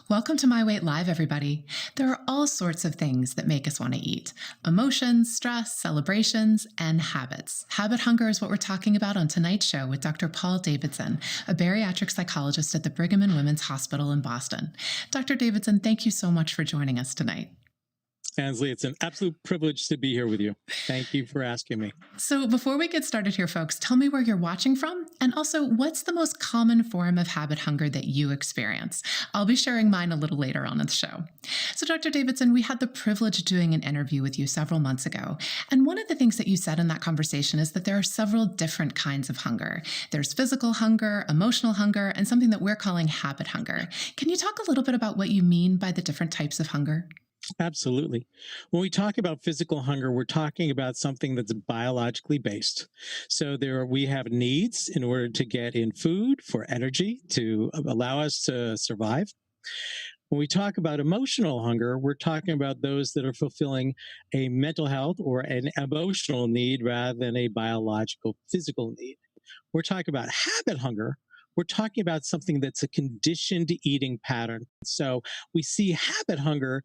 Welcome to My Weight Live, everybody. There are all sorts of things that make us want to eat: emotions, stress, celebrations, and habits. Habit hunger is what we're talking about on tonight's show with Dr. Paul Davidson, a bariatric psychologist at the Brigham and Women's Hospital in Boston. Dr. Davidson, thank you so much for joining us tonight. Ansley, it's an absolute privilege to be here with you. Thank you for asking me. So before we get started here, folks, tell me where you're watching from, and also what's the most common form of habit hunger that you experience? I'll be sharing mine a little later on in the show. So Dr. Davidson, we had the privilege of doing an interview with you several months ago, and one of the things that you said in that conversation is that there are several different kinds of hunger. There's physical hunger, emotional hunger, and something that we're calling habit hunger. Can you talk a little bit about what you mean by the different types of hunger? Absolutely. When we talk about physical hunger, we're talking about something that's biologically based. So we have needs in order to get in food for energy to allow us to survive. When we talk about emotional hunger, we're talking about those that are fulfilling a mental health or an emotional need rather than a biological physical need. We're talking about habit hunger. We're talking about something that's a conditioned eating pattern. So we see habit hunger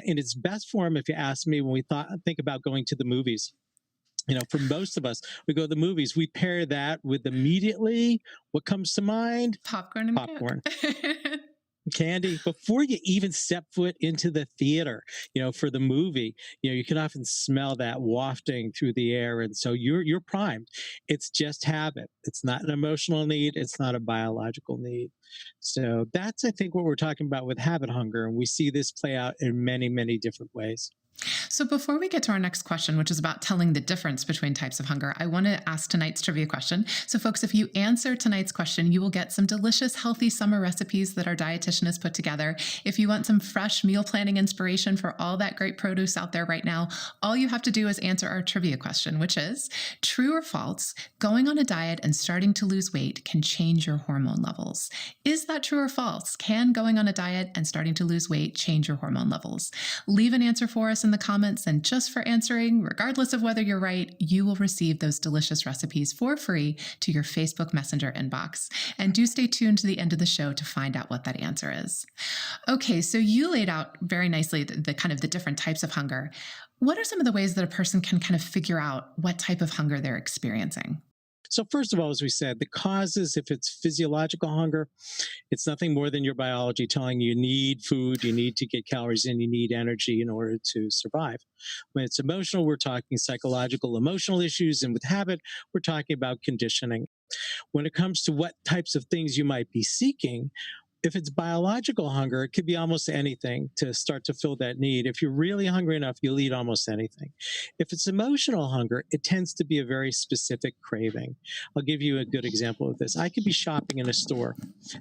in its best form, if you ask me, when we think about going to the movies. You know, for most of us, we go to the movies, we pair that with immediately what comes to mind? Popcorn and Popcorn. Coke. Candy before you even step foot into the theater, for the movie, you can often smell that wafting through the air. And so you're primed. It's just habit. It's not an emotional need. It's not a biological need. So that's, I think, what we're talking about with habit hunger. And we see this play out in many, many different ways. So before we get to our next question, which is about telling the difference between types of hunger, I want to ask tonight's trivia question. So folks, if you answer tonight's question, you will get some delicious, healthy summer recipes that our dietitian has put together. If you want some fresh meal planning inspiration for all that great produce out there right now, all you have to do is answer our trivia question, which is: true or false, going on a diet and starting to lose weight can change your hormone levels? Is that true or false? Can going on a diet and starting to lose weight change your hormone levels? Leave an answer for us in the comments, and just for answering, regardless of whether you're right, you will receive those delicious recipes for free to your Facebook Messenger inbox. And do stay tuned to the end of the show to find out what that answer is. Okay, so you laid out very nicely the kind of the different types of hunger. What are some of the ways that a person can kind of figure out what type of hunger they're experiencing? So first of all, as we said, the causes, if it's physiological hunger, it's nothing more than your biology telling you need food, you need to get calories in, you need energy in order to survive. When it's emotional, we're talking psychological, emotional issues. And with habit, we're talking about conditioning. When it comes to what types of things you might be seeking, if it's biological hunger, it could be almost anything to start to fill that need. If you're really hungry enough, you'll eat almost anything. If it's emotional hunger, it tends to be a very specific craving. I'll give you a good example of this. I could be shopping in a store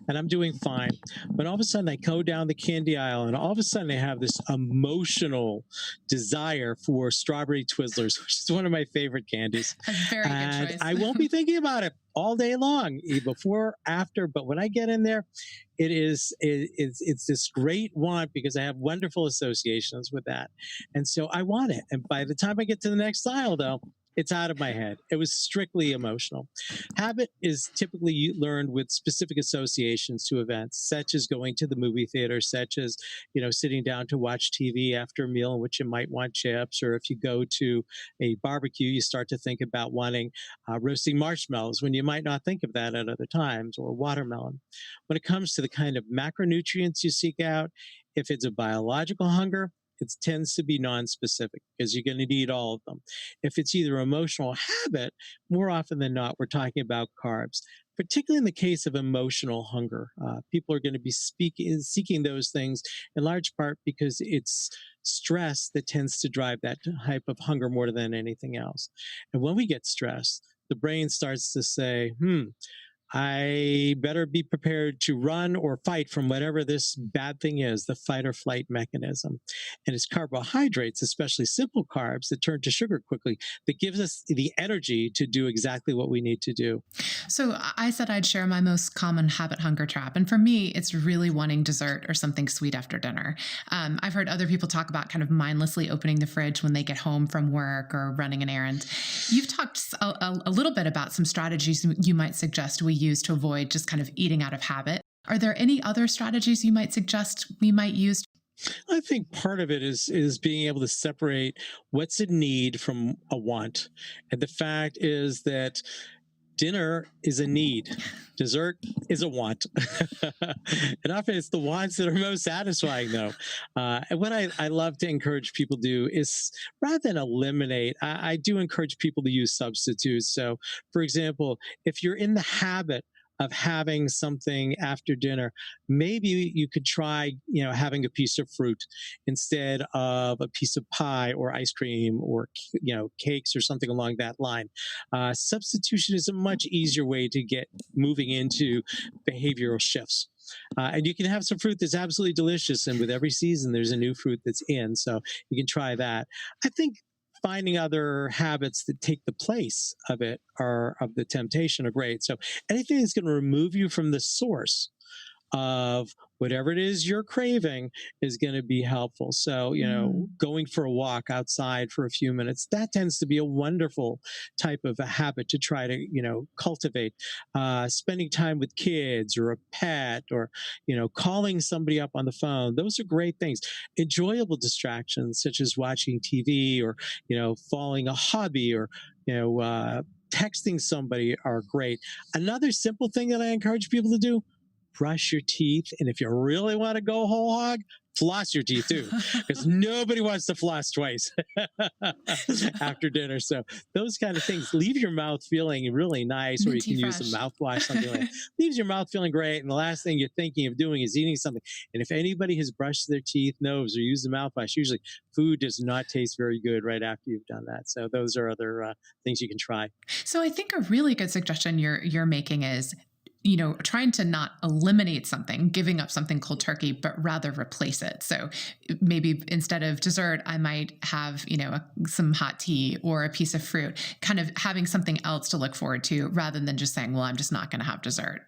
and I'm doing fine, but all of a sudden I go down the candy aisle and all of a sudden I have this emotional desire for strawberry Twizzlers, which is one of my favorite candies. A very And good choice. I won't be thinking about it all day long, before, after, but when I get in there, it's this great want because I have wonderful associations with that. And so I want it. And by the time I get to the next aisle, though, it's out of my head. It was strictly emotional. Habit is typically learned with specific associations to events, such as going to the movie theater, such as, sitting down to watch TV after a meal in which you might want chips. Or if you go to a barbecue, you start to think about wanting roasting marshmallows when you might not think of that at other times, or watermelon. When it comes to the kind of macronutrients you seek out, if it's a biological hunger, it tends to be non-specific because you're going to need all of them. If it's either emotional habit, more often than not, we're talking about carbs. Particularly in the case of emotional hunger, people are going to be seeking those things in large part because it's stress that tends to drive that type of hunger more than anything else. And when we get stressed, the brain starts to say, I better be prepared to run or fight from whatever this bad thing is, the fight or flight mechanism. And it's carbohydrates, especially simple carbs, that turn to sugar quickly, that gives us the energy to do exactly what we need to do. So I said I'd share my most common habit hunger trap. And for me, it's really wanting dessert or something sweet after dinner. I've heard other people talk about kind of mindlessly opening the fridge when they get home from work or running an errand. You've talked a little bit about some strategies you might suggest we use to avoid just kind of eating out of habit. Are there any other strategies you might suggest we might use? I think part of it is being able to separate what's a need from a want. And the fact is that dinner is a need. Dessert is a want. And often it's the wants that are most satisfying, though. And what I love to encourage people to do is rather than eliminate, I do encourage people to use substitutes. So, for example, if you're in the habit of having something after dinner, maybe you could try, having a piece of fruit instead of a piece of pie or ice cream or, cakes or something along that line. Substitution is a much easier way to get moving into behavioral shifts. And you can have some fruit that's absolutely delicious. And with every season, there's a new fruit that's in. So you can try that. I think finding other habits that take the place of it or of the temptation are great. So anything that's going to remove you from the source of whatever it is you're craving is going to be helpful. So, going for a walk outside for a few minutes, that tends to be a wonderful type of a habit to try to, cultivate. Spending time with kids or a pet or, calling somebody up on the phone. Those are great things. Enjoyable distractions such as watching TV or, following a hobby or, texting somebody are great. Another simple thing that I encourage people to do, brush your teeth. And if you really want to go whole hog, floss your teeth too, because nobody wants to floss twice after dinner. So those kind of things leave your mouth feeling really nice, or you can use a mouthwash, something like that. Leaves your mouth feeling great. And the last thing you're thinking of doing is eating something. And if anybody has brushed their teeth, knows, or used a mouthwash, usually food does not taste very good right after you've done that. So those are other things you can try. So I think a really good suggestion you're making is, trying to not eliminate something, giving up something cold turkey, but rather replace it. So maybe instead of dessert, I might have, some hot tea or a piece of fruit, kind of having something else to look forward to rather than just saying, well, I'm just not going to have dessert.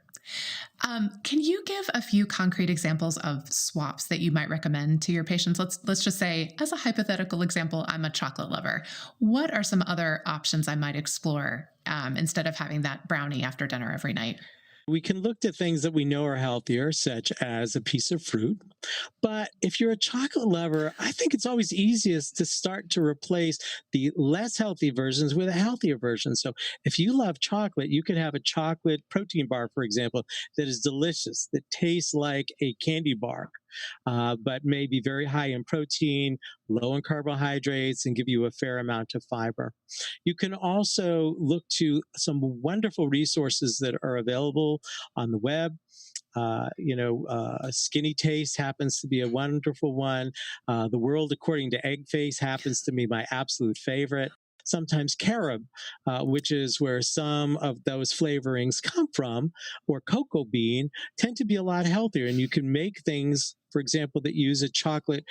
Can you give a few concrete examples of swaps that you might recommend to your patients? Let's just say, as a hypothetical example, I'm a chocolate lover. What are some other options I might explore instead of having that brownie after dinner every night? We can look to things that we know are healthier, such as a piece of fruit. But if you're a chocolate lover, I think it's always easiest to start to replace the less healthy versions with a healthier version. So if you love chocolate, you could have a chocolate protein bar, for example, that is delicious, that tastes like a candy bar, but may be very high in protein, low in carbohydrates, and give you a fair amount of fiber. You can also look to some wonderful resources that are available on the web. Skinny Taste happens to be a wonderful one. The World According to Egg Face happens to be my absolute favorite. Sometimes carob, which is where some of those flavorings come from, or cocoa bean, tend to be a lot healthier. And you can make things, for example, that use a chocolate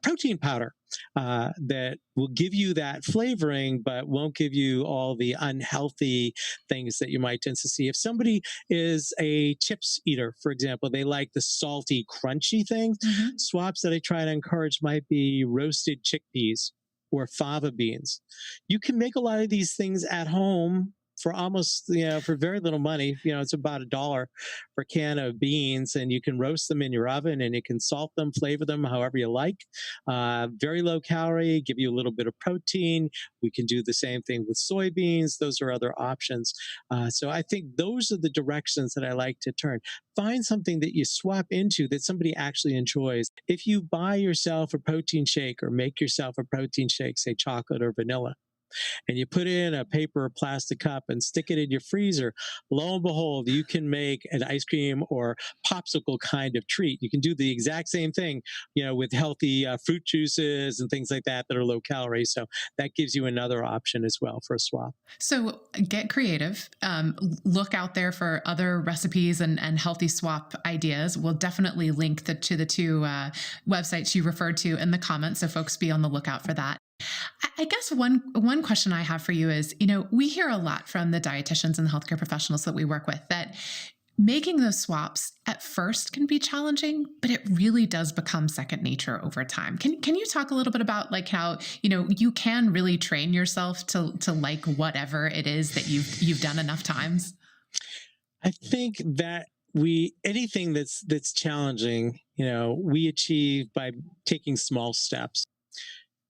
protein powder that will give you that flavoring, but won't give you all the unhealthy things that you might tend to see. If somebody is a chips eater, for example, they like the salty, crunchy things, swaps that I try to encourage might be roasted chickpeas or fava beans. You can make a lot of these things at home for almost, for very little money. It's about $1 for a can of beans, and you can roast them in your oven, and you can salt them, flavor them however you like. Very low calorie, give you a little bit of protein. We can do the same thing with soybeans. Those are other options. So I think those are the directions that I like to turn. Find something that you swap into that somebody actually enjoys. If you buy yourself a protein shake or make yourself a protein shake, say chocolate or vanilla, and you put it in a paper or plastic cup and stick it in your freezer, lo and behold, you can make an ice cream or popsicle kind of treat. You can do the exact same thing, with healthy fruit juices and things like that are low calorie. So that gives you another option as well for a swap. So get creative. Look out there for other recipes and healthy swap ideas. We'll definitely link to the two websites you referred to in the comments, so folks be on the lookout for that. I guess one question I have for you is, we hear a lot from the dietitians and the healthcare professionals that we work with that making those swaps at first can be challenging, but it really does become second nature over time. Can you talk a little bit about how, you can really train yourself to like whatever it is that you've done enough times? I think that we anything that's challenging, we achieve by taking small steps.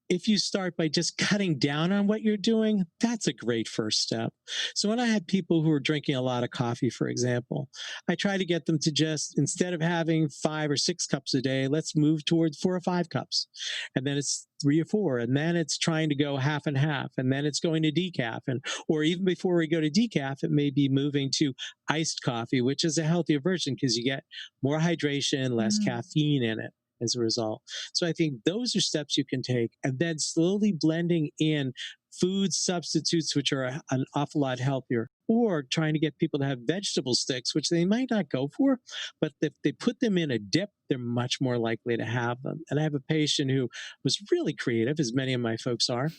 If you start by just cutting down on what you're doing, that's a great first step. So when I had people who were drinking a lot of coffee, for example, I try to get them to just, instead of having 5 or 6 cups a day, let's move towards 4 or 5 cups. And then it's 3 or 4. And then it's trying to go half and half. And then it's going to decaf. Or even before we go to decaf, it may be moving to iced coffee, which is a healthier version because you get more hydration, less caffeine in it as a result. So I think those are steps you can take, and then slowly blending in food substitutes, which are an awful lot healthier, or trying to get people to have vegetable sticks, which they might not go for, but if they put them in a dip, they're much more likely to have them. And I have a patient who was really creative, as many of my folks are,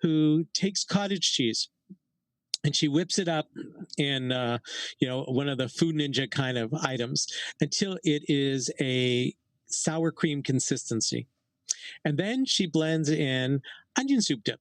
who takes cottage cheese and she whips it up in one of the Food Ninja kind of items until it is a sour cream consistency. And then she blends in onion soup dip,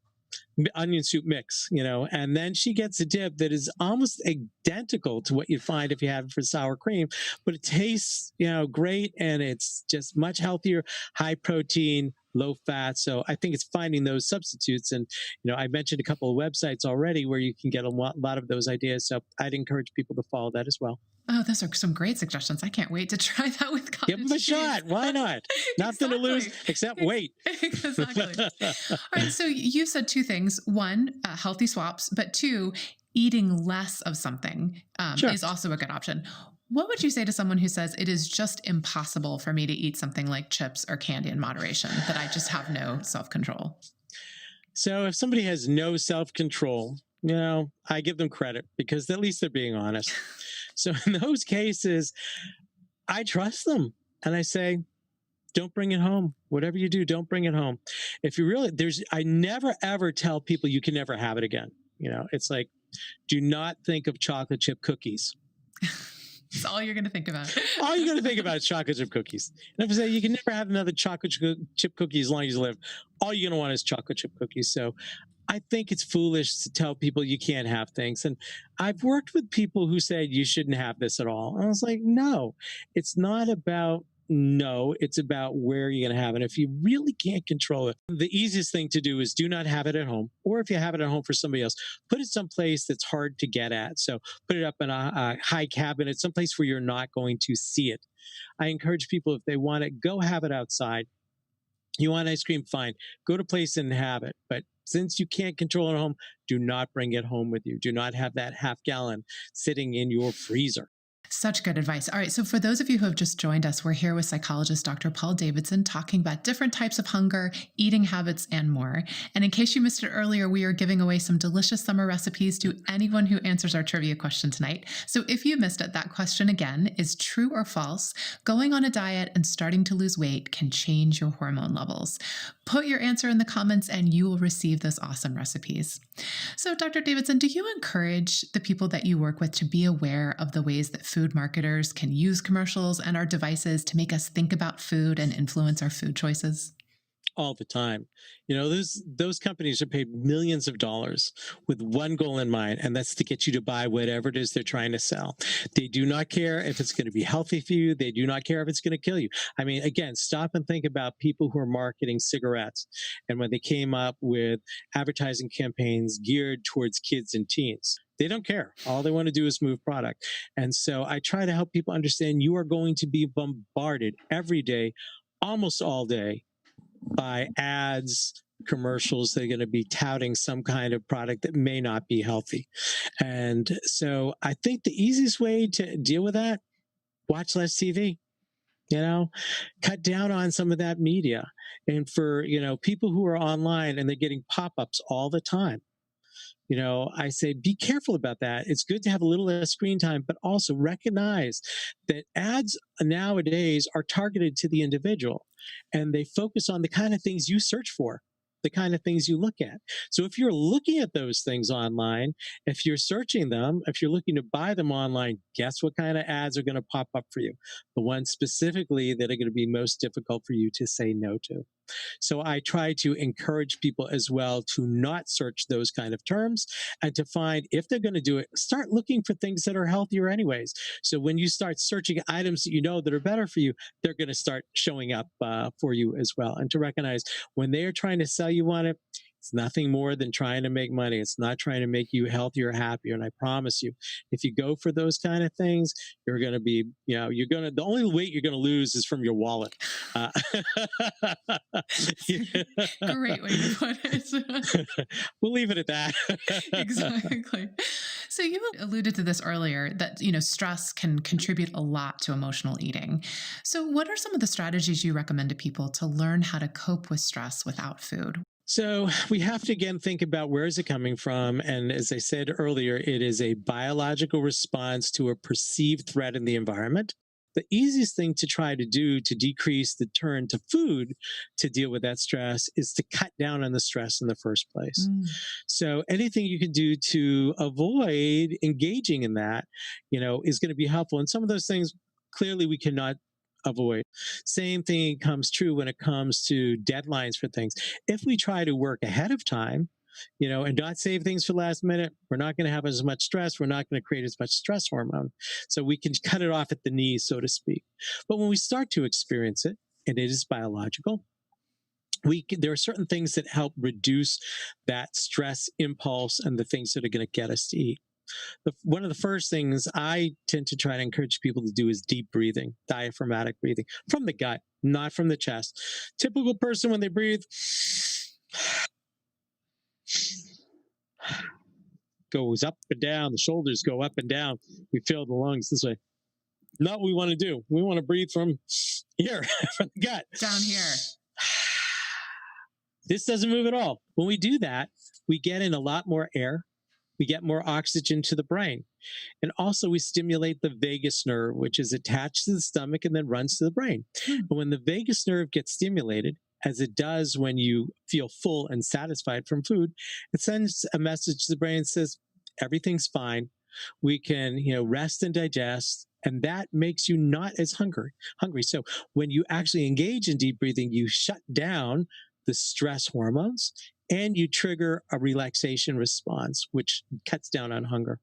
onion soup mix, and then she gets a dip that is almost identical to what you find if you have it for sour cream, but it tastes, great. And it's just much healthier, high protein, low fat. So I think it's finding those substitutes. And, I mentioned a couple of websites already where you can get a lot of those ideas. So I'd encourage people to follow that as well. Oh, those are some great suggestions. I can't wait to try that with cottage Give them a cheese. shot. Why not? Nothing to lose except wait. Exactly. All right. So you said two things. One, healthy swaps, but two, eating less of something Sure. is also a good option. What would you say to someone who says it is just impossible for me to eat something like chips or candy in moderation, that I just have no self-control? So if somebody has no self-control, I give them credit because at least they're being honest. So in those cases, I trust them and I say, don't bring it home. Whatever you do, don't bring it home. If you really, I never ever tell people you can never have it again. It's like, do not think of chocolate chip cookies. That's all you're going to think about. All you're going to think about is chocolate chip cookies. And if I say you can never have another chocolate chip cookie as long as you live, all you're going to want is chocolate chip cookies. So I think it's foolish to tell people you can't have things. And I've worked with people who said you shouldn't have this at all. And I was like, no, it's not about no, it's about where you're going to have it. If you really can't control it, the easiest thing to do is do not have it at home. Or if you have it at home for somebody else, put it someplace that's hard to get at. So put it up in a high cabinet, someplace where you're not going to see it. I encourage people, if they want it, go have it outside. You want ice cream? Fine. Go to a place and have it. But since you can't control it at home, do not bring it home with you. Do not have that half-gallon sitting in your freezer. Such good advice. All right. So for those of you who have just joined us, we're here with psychologist Dr. Paul Davidson talking about different types of hunger, eating habits, and more. And in case you missed it earlier, we are giving away some delicious summer recipes to anyone who answers our trivia question tonight. So if you missed it, that question again is true or false. Going on a diet and starting to lose weight can change your hormone levels. Put your answer in the comments and you will receive those awesome recipes. So Dr. Davidson, do you encourage the people that you work with to be aware of the ways that food marketers can use commercials and our devices to make us think about food and influence our food choices? All the time. Those companies are paid millions of dollars with one goal in mind, and that's to get you to buy whatever it is they're trying to sell. They do not care if it's going to be healthy for you. They do not care if it's going to kill you. I mean, again, stop and think about people who are marketing cigarettes and when they came up with advertising campaigns geared towards kids and teens. They don't care. All they want to do is move product. And so I try to help people understand you are going to be bombarded every day, almost all day, by ads, commercials. They're going to be touting some kind of product that may not be healthy. And so I think the easiest way to deal with that, watch less TV, cut down on some of that media. And for, people who are online and they're getting pop-ups all the time, I say, be careful about that. It's good to have a little less screen time, but also recognize that ads nowadays are targeted to the individual and they focus on the kind of things you search for, the kind of things you look at. So if you're looking at those things online, if you're searching them, if you're looking to buy them online, guess what kind of ads are going to pop up for you? The ones specifically that are going to be most difficult for you to say no to. So I try to encourage people as well to not search those kind of terms and to find, if they're going to do it, start looking for things that are healthier anyways. So when you start searching items that you know that are better for you, they're going to start showing up for you as well. And to recognize when they are trying to sell you on it, it's nothing more than trying to make money. It's not trying to make you healthier, happier. And I promise you, if you go for those kind of things, you're going to be, the only weight you're going to lose is from your wallet. Great way to put it. We'll leave it at that. Exactly. So you alluded to this earlier that, stress can contribute a lot to emotional eating. So what are some of the strategies you recommend to people to learn how to cope with stress without food? So we have to, again, think about where is it coming from. And as I said earlier, it is a biological response to a perceived threat in the environment. The easiest thing to try to do to decrease the turn to food to deal with that stress is to cut down on the stress in the first place. So anything you can do to avoid engaging in that, is going to be helpful. And some of those things, clearly we cannot avoid. Same thing comes true when it comes to deadlines for things. If we try to work ahead of time, and not save things for last minute, we're not going to have as much stress. We're not going to create as much stress hormone. So we can cut it off at the knees, so to speak. But when we start to experience it, and it is biological, there are certain things that help reduce that stress impulse and the things that are going to get us to eat. One of the first things I tend to try to encourage people to do is deep breathing, diaphragmatic breathing from the gut, not from the chest. Typical person, when they breathe, goes up and down, the shoulders go up and down. We fill the lungs this way. Not what we want to do. We want to breathe from here, from the gut. Down here. This doesn't move at all. When we do that, we get in a lot more air. We get more oxygen to the brain. And also we stimulate the vagus nerve, which is attached to the stomach and then runs to the brain. And when the vagus nerve gets stimulated, as it does when you feel full and satisfied from food, it sends a message to the brain that says, everything's fine. We can, rest and digest. And that makes you not as hungry. So when you actually engage in deep breathing, you shut down the stress hormones and you trigger a relaxation response, which cuts down on hunger.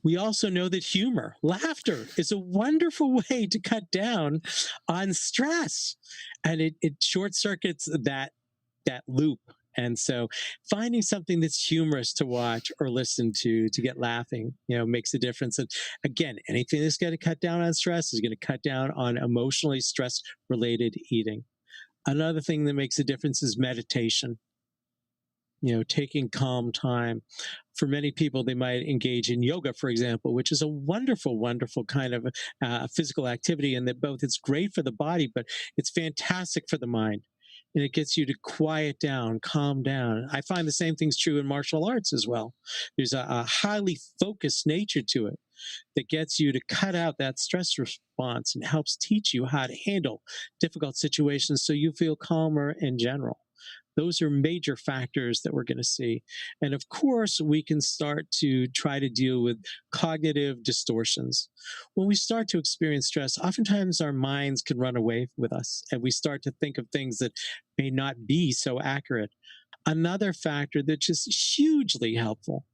We also know that humor, laughter, is a wonderful way to cut down on stress. And it short circuits that loop. And so finding something that's humorous to watch or listen to get laughing, makes a difference. And again, anything that's going to cut down on stress is going to cut down on emotionally stress-related eating. Another thing that makes a difference is meditation. Taking calm time. For many people, they might engage in yoga, for example, which is a wonderful, wonderful kind of physical activity, and that both it's great for the body, but it's fantastic for the mind. And it gets you to quiet down, calm down. I find the same thing's true in martial arts as well. There's a highly focused nature to it that gets you to cut out that stress response and helps teach you how to handle difficult situations so you feel calmer in general. Those are major factors that we're going to see. And of course, we can start to try to deal with cognitive distortions. When we start to experience stress, oftentimes our minds can run away with us, and we start to think of things that may not be so accurate. Another factor that's just hugely helpful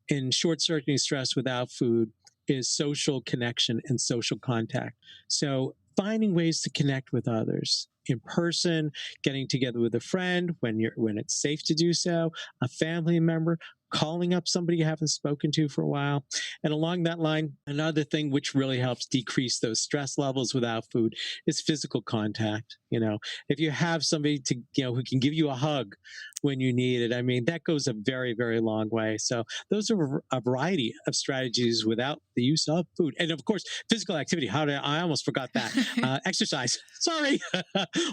in short-circuiting stress without food is social connection and social contact. So finding ways to connect with others in person, getting together with a friend when it's safe to do so, a family member, calling up somebody you haven't spoken to for a while. And along that line, another thing which really helps decrease those stress levels without food is physical contact. If you have somebody who can give you a hug when you need it, I mean, that goes a very, very long way. So those are a variety of strategies without the use of food. And of course, physical activity. I almost forgot that. Exercise. Sorry.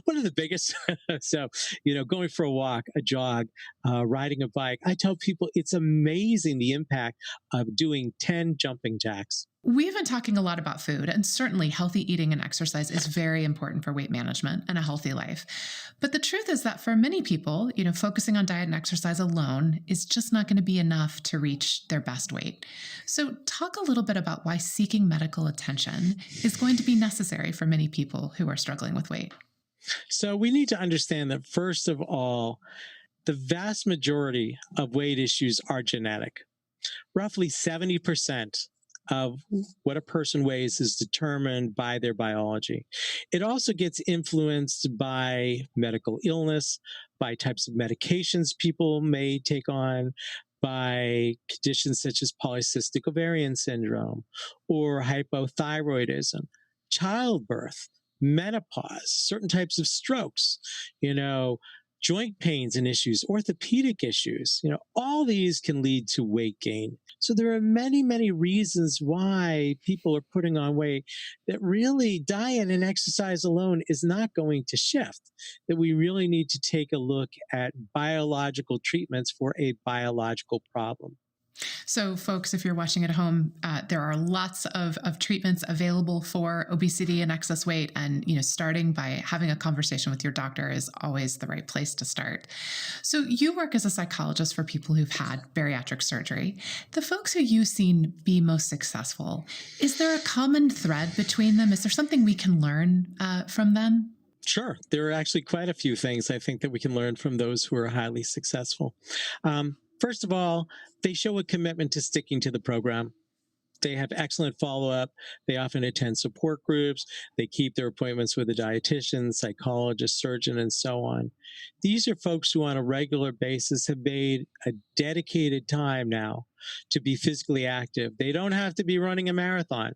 One of the biggest. So, going for a walk, a jog, riding a bike. I tell people it's amazing the impact of doing 10 jumping jacks. We've been talking a lot about food, and certainly healthy eating and exercise is very important for weight management and a healthy life. But the truth is that for many people, focusing on diet and exercise alone is just not going to be enough to reach their best weight. So talk a little bit about why seeking medical attention is going to be necessary for many people who are struggling with weight. So we need to understand that, first of all, the vast majority of weight issues are genetic. Roughly 70% of what a person weighs is determined by their biology. It also gets influenced by medical illness, by types of medications people may take on, by conditions such as polycystic ovarian syndrome or hypothyroidism, childbirth, menopause, certain types of strokes, you know, joint pains and issues, orthopedic issues, all these can lead to weight gain. So there are many, many reasons why people are putting on weight that really diet and exercise alone is not going to shift, that we really need to take a look at biological treatments for a biological problem. So, folks, if you're watching at home, there are lots of treatments available for obesity and excess weight. And, starting by having a conversation with your doctor is always the right place to start. So, you work as a psychologist for people who've had bariatric surgery. The folks who you've seen be most successful, is there a common thread between them? Is there something we can learn from them? Sure. There are actually quite a few things I think that we can learn from those who are highly successful. First of all, they show a commitment to sticking to the program. They have excellent follow-up. They often attend support groups. They keep their appointments with a dietitian, psychologist, surgeon, and so on. These are folks who on a regular basis have made a dedicated time now to be physically active. They don't have to be running a marathon.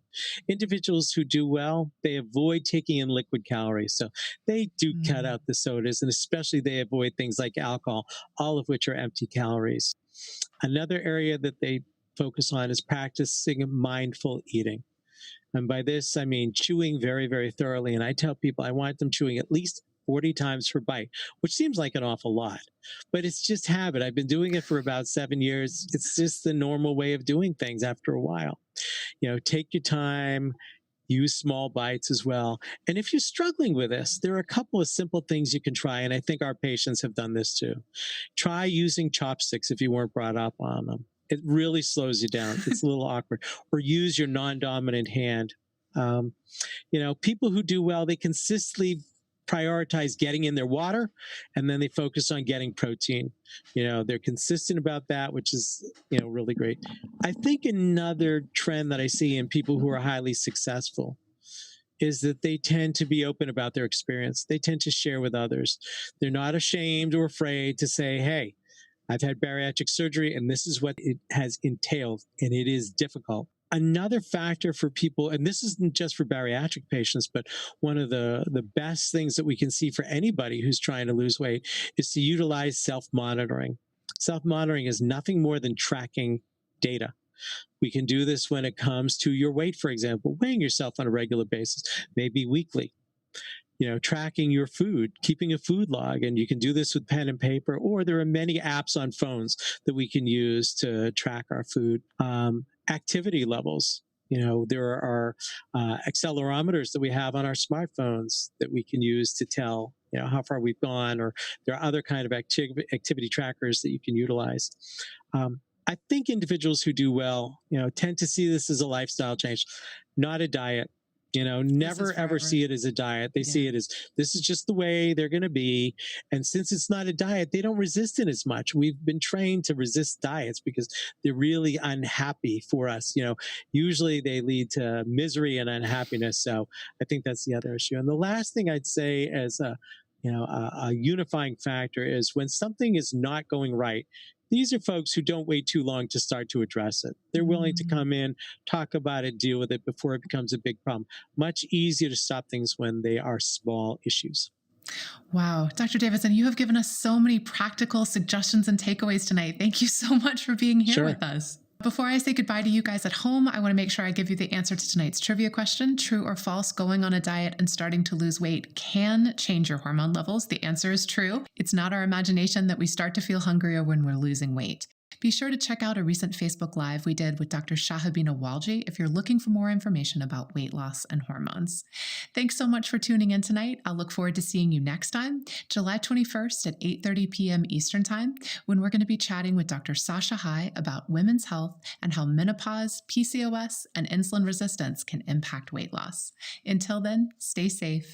Individuals who do well, they avoid taking in liquid calories. So they do cut out the sodas, and especially they avoid things like alcohol, all of which are empty calories. Another area that they focus on is practicing mindful eating. And by this, I mean chewing very, very thoroughly. And I tell people I want them chewing at least 40 times per bite, which seems like an awful lot, but it's just habit. I've been doing it for about 7 years. It's just the normal way of doing things after a while. Take your time, use small bites as well. And if you're struggling with this, there are a couple of simple things you can try. And I think our patients have done this too. Try using chopsticks if you weren't brought up on them. It really slows you down. It's a little awkward. Or use your non-dominant hand. People who do well, they consistently prioritize getting in their water, and then they focus on getting protein. They're consistent about that, which is, really great. I think another trend that I see in people who are highly successful is that they tend to be open about their experience. They tend to share with others. They're not ashamed or afraid to say, hey, I've had bariatric surgery and this is what it has entailed, and it is difficult. Another factor for people, and this isn't just for bariatric patients, but one of the best things that we can see for anybody who's trying to lose weight is to utilize self-monitoring. Self-monitoring is nothing more than tracking data. We can do this when it comes to your weight, for example, weighing yourself on a regular basis, maybe weekly. Tracking your food, keeping a food log, and you can do this with pen and paper, or there are many apps on phones that we can use to track our food. Activity levels. There are accelerometers that we have on our smartphones that we can use to tell, how far we've gone, or there are other kind of activity trackers that you can utilize. I think individuals who do well, tend to see this as a lifestyle change, not a diet. Never ever see it as a diet. They see it as, this is just the way they're going to be. And since it's not a diet, they don't resist it as much. We've been trained to resist diets because they're really unhappy for us. Usually they lead to misery and unhappiness. So I think that's the other issue. And the last thing I'd say as a unifying factor is when something is not going right, these are folks who don't wait too long to start to address it. They're willing to come in, talk about it, deal with it before it becomes a big problem. Much easier to stop things when they are small issues. Wow. Dr. Davidson, you have given us so many practical suggestions and takeaways tonight. Thank you so much for being here with us. Before I say goodbye to you guys at home, I want to make sure I give you the answer to tonight's trivia question. True or false, going on a diet and starting to lose weight can change your hormone levels? The answer is true. It's not our imagination that we start to feel hungrier when we're losing weight. Be sure to check out a recent Facebook Live we did with Dr. Shahabina Walji if you're looking for more information about weight loss and hormones. Thanks so much for tuning in tonight. I'll look forward to seeing you next time, July 21st at 8:30 p.m. Eastern Time, when we're going to be chatting with Dr. Sasha Hai about women's health and how menopause, PCOS, and insulin resistance can impact weight loss. Until then, stay safe